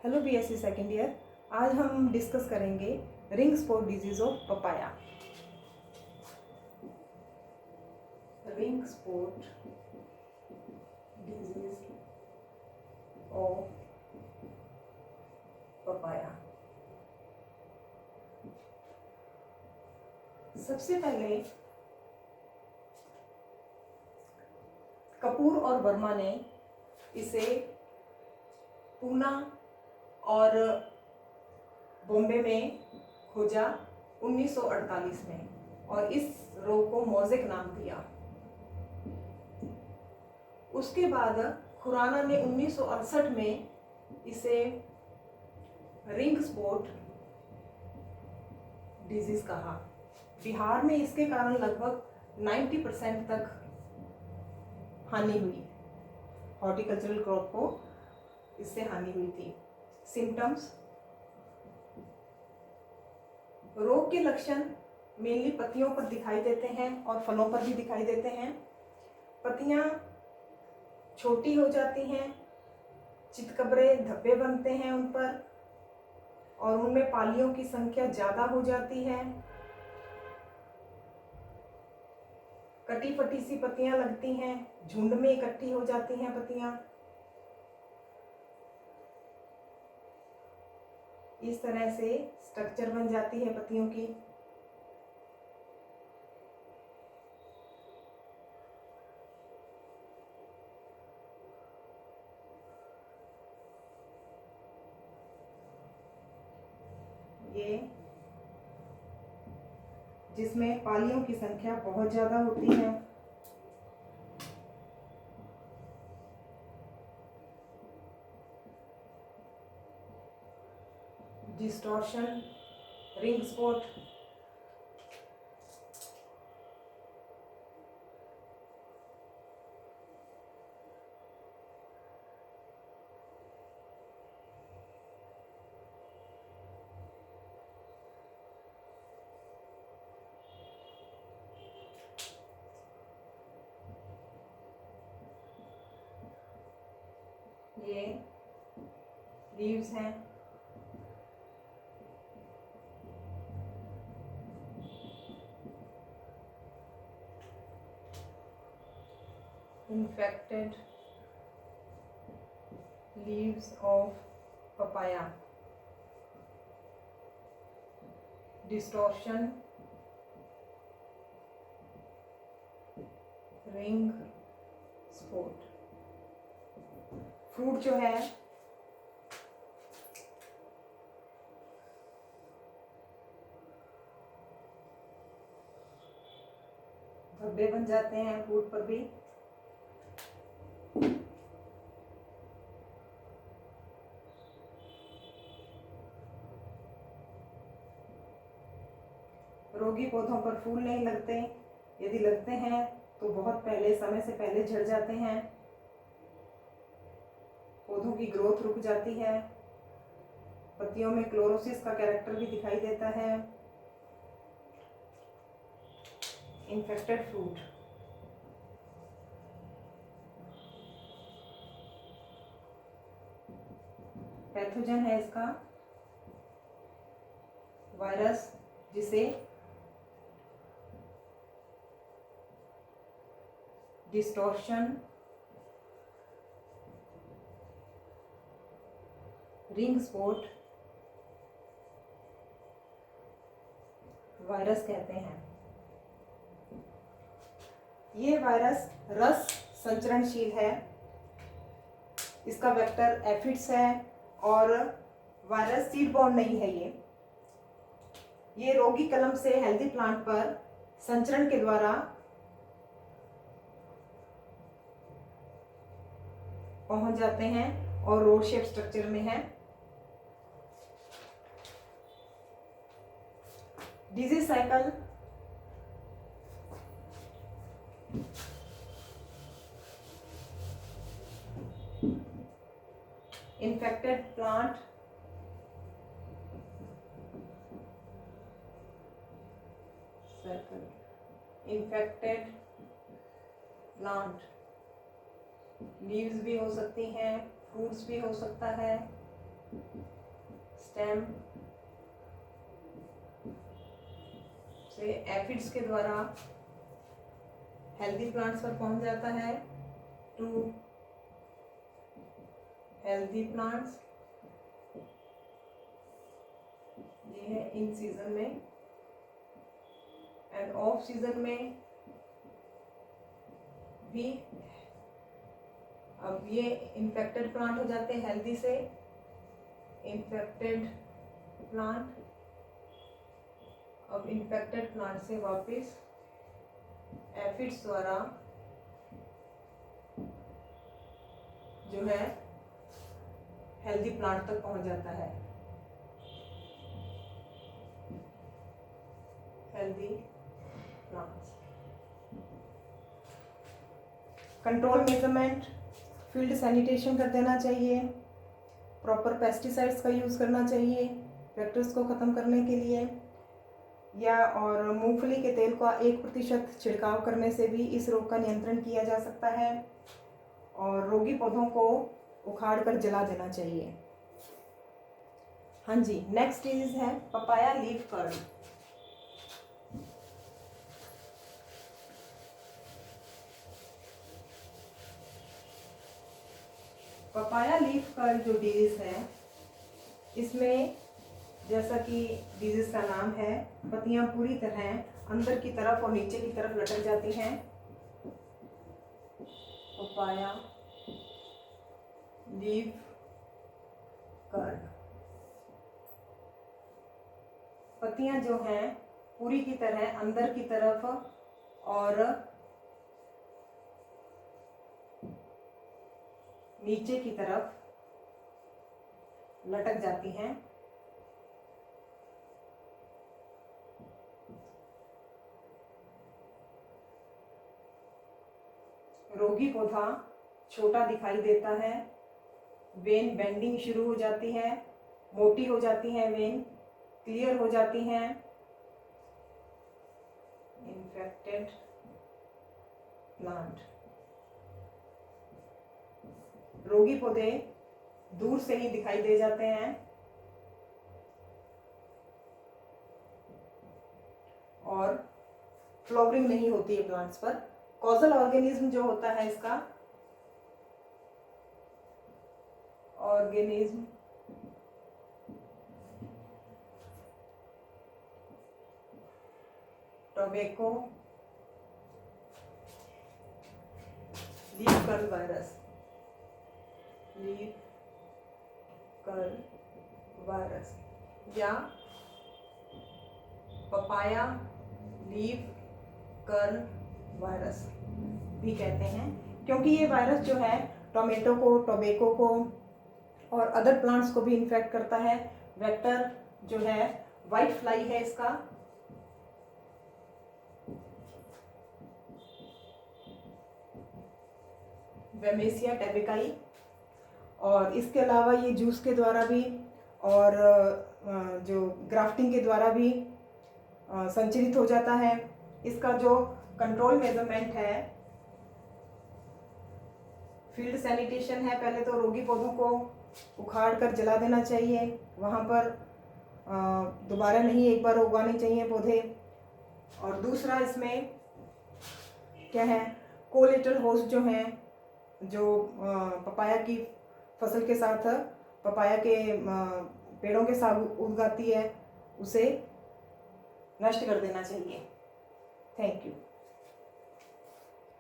Hello BSc second year. आज हम discuss करेंगे ring spot disease of papaya. Ring spot disease of papaya. सबसे पहले कपूर और वर्मा ने इसे पूना और बॉम्बे में खोजा 1948 में और इस रोग को मोज़ेक नाम दिया। उसके बाद खुराना ने 1968 में इसे रिंग स्पॉट डिजीज कहा। बिहार में इसके कारण लगभग 90% तक हानि हुई, हॉर्टिकल्चरल क्रॉप को इससे हानि हुई थी। सिम्टम्स: रोग के लक्षण मेनली पत्तियों पर दिखाई देते हैं और फलों पर भी दिखाई देते हैं। पत्तियां छोटी हो जाती हैं, चितकबरे धब्बे बनते हैं उन पर और उनमें पालियों की संख्या ज़्यादा हो जाती है। कटी फटी सी पत्तियां लगती हैं, झुंड में इकट्ठी हो जाती हैं पत्तियां। इस तरह से स्ट्रक्चर बन जाती है पत्तियों की। ये जिसमें पालियों की संख्या बहुत ज़्यादा होती है। डिस्टॉर्शन, रिंग स्पॉट, ये लीव्स हैं। Infected leaves of papaya. Distortion, ring spot. Fruit जो है धब्बे बन जाते हैं फ्रूट पर भी। रोगी पौधों पर फूल नहीं लगते, यदि लगते हैं तो बहुत पहले, समय से पहले झड़ जाते हैं। पौधों की ग्रोथ रुक जाती है। पत्तियों में क्लोरोसिस का कैरेक्टर भी दिखाई देता है। इन्फेक्टेड फ्रूट, पैथोजन है इसका वायरस, जिसे डिस्टॉर्शन, रिंग स्पॉट वायरस कहते हैं। ये वायरस रस संचरणशील है। इसका वेक्टर एफिड्स है और वायरस सीड बॉर्न नहीं है। ये रोगी कलम से हेल्दी प्लांट पर संचरण के द्वारा पहुंच जाते हैं और रोड शेप स्ट्रक्चर में है। Disease cycle: infected plant, infected plant leaves भी हो सकती हैं, फ्रूट्स भी हो सकता है। स्टेम से एफिड्स के द्वारा हेल्दी प्लांट्स पर पहुंच जाता है टू हेल्दी प्लांट्स। ये है इन सीजन में। एंड ऑफ सीजन में भी अब ये इन्फेक्टेड प्लांट हो जाते हैं हेल्दी से इन्फेक्टेड प्लांट। अब इन्फेक्टेड प्लांट से वापस एफिड्स द्वारा जो है हेल्दी प्लांट तक पहुंच जाता है। Healthy plants. Control measurement, field sanitation कर देना चाहिए, प्रॉपर पेस्टिसाइड्स का यूज़ करना चाहिए वेक्टर्स को ख़त्म करने के लिए, या और मूंगफली के तेल का 1% छिड़काव करने से भी इस रोग का नियंत्रण किया जा सकता है। और रोगी पौधों को उखाड़ कर जला देना चाहिए। हाँ जी, नेक्स्ट डिजीज है papaya leaf curl. Papaya leaf curl जो डिजीज है, इसमें जैसा कि डिजीज का नाम है, पत्तियां पूरी तरह अंदर की तरफ और नीचे की तरफ लटक जाती हैं। Papaya leaf curl. पत्तियां जो हैं पूरी की तरह अंदर की तरफ और नीचे की तरफ लटक जाती हैं। रोगी पौधा छोटा दिखाई देता है, वेन बेंडिंग शुरू हो जाती है, मोटी हो जाती है वेन, क्लियर हो जाती हैं। Infected plant. रोगी पौधे दूर से ही दिखाई दे जाते हैं और फ्लावरिंग नहीं होती है प्लांट्स पर। कॉजल ऑर्गेनिज्म जो होता है इसका, organism tobacco leaf curl virus, leaf curl virus या पपाया लीफ कर्ल वायरस भी कहते हैं, क्योंकि ये वायरस जो है टोमेटो को, टोबैको को और अदर प्लांट्स को भी इन्फेक्ट करता है। वेक्टर जो है वाइट फ्लाई है इसका। वेमेसिया टैबिकाई। और इसके अलावा ये जूस के द्वारा भी और जो ग्राफ्टिंग के द्वारा भी संचरित हो जाता है। इसका जो कंट्रोल मेजरमेंट है, फील्ड सैनिटेशन है। पहले तो रोगी पौधों को उखाड़ कर जला देना चाहिए, वहाँ पर दोबारा नहीं, एक बार उगाने चाहिए पौधे। और दूसरा इसमें क्या है, कोलेटरल होस्ट जो हैं, जो पपाया की फसल के साथ पपाया के पेड़ों के साथ उगाती है, उसे नष्ट कर देना चाहिए। Thank you.